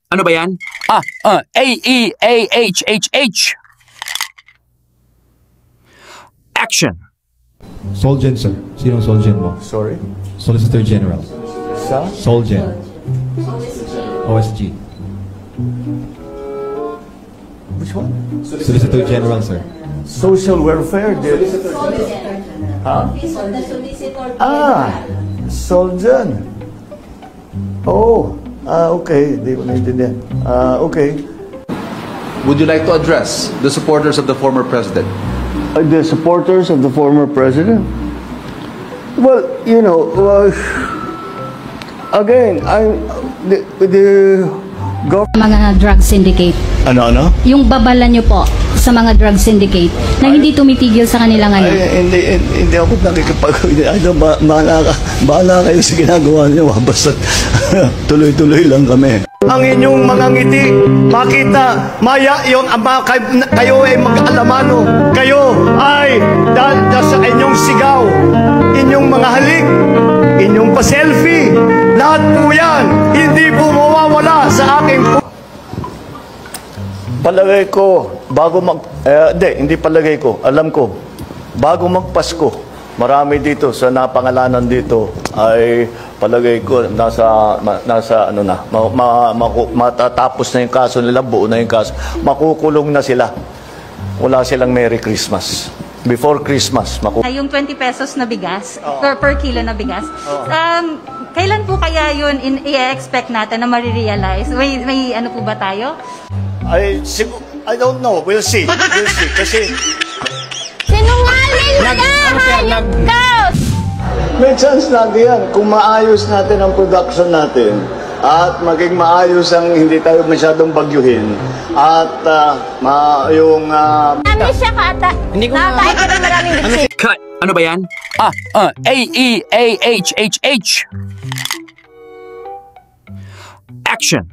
Ano ba yan? A-E-A-H-H-H. Action. Solgen, sir. Sinong Solgen mo? Sorry? Solicitor General. Sa? Solgen. OSG. Which one? Solicitor General, sir. Social welfare. Solgen. Oh, okay. Di ko naintindihan. Okay. Would you like to address the supporters of the former president? The supporters of the former president? Well, you know, again, the government... Mga drug syndicate. Ano? Yung babala nyo po sa mga drug syndicate na hindi tumitigil sa kanila ngayon. Hindi ako bahala kayo sa ginagawa niyo. Basta tuloy-tuloy lang kami. Ang inyong mga ngiti, makita, maya yung kayo ay mag-alamano. Kayo ay dahil sa inyong sigaw, inyong mga halik, inyong pa-selfie, lahat po yan, hindi po mawawala sa aking palagay ko, bago hindi palagay ko, alam ko, bago magpasko, marami dito sa napangalanan dito ay palagay ko nasa ano na, matatapos na yung kaso nila, buo na yung kaso, makukulong na sila. Wala silang Merry Christmas. Before Christmas, yung 20 pesos na bigas, per kilo na bigas, kailan po kaya yun i-expect natin na marirealize? May ano po ba tayo? I don't know. We'll see. Kasi sinungaling na! may chance natin yan. Kung maayos natin ang production natin at maging maayos ang hindi tayo masyadong bagyuhin at yung... Dami siya kata. Nakakain ka ng maraming bitsi. Cut. Ano ba yan? A-E-A-H-H-H. Action.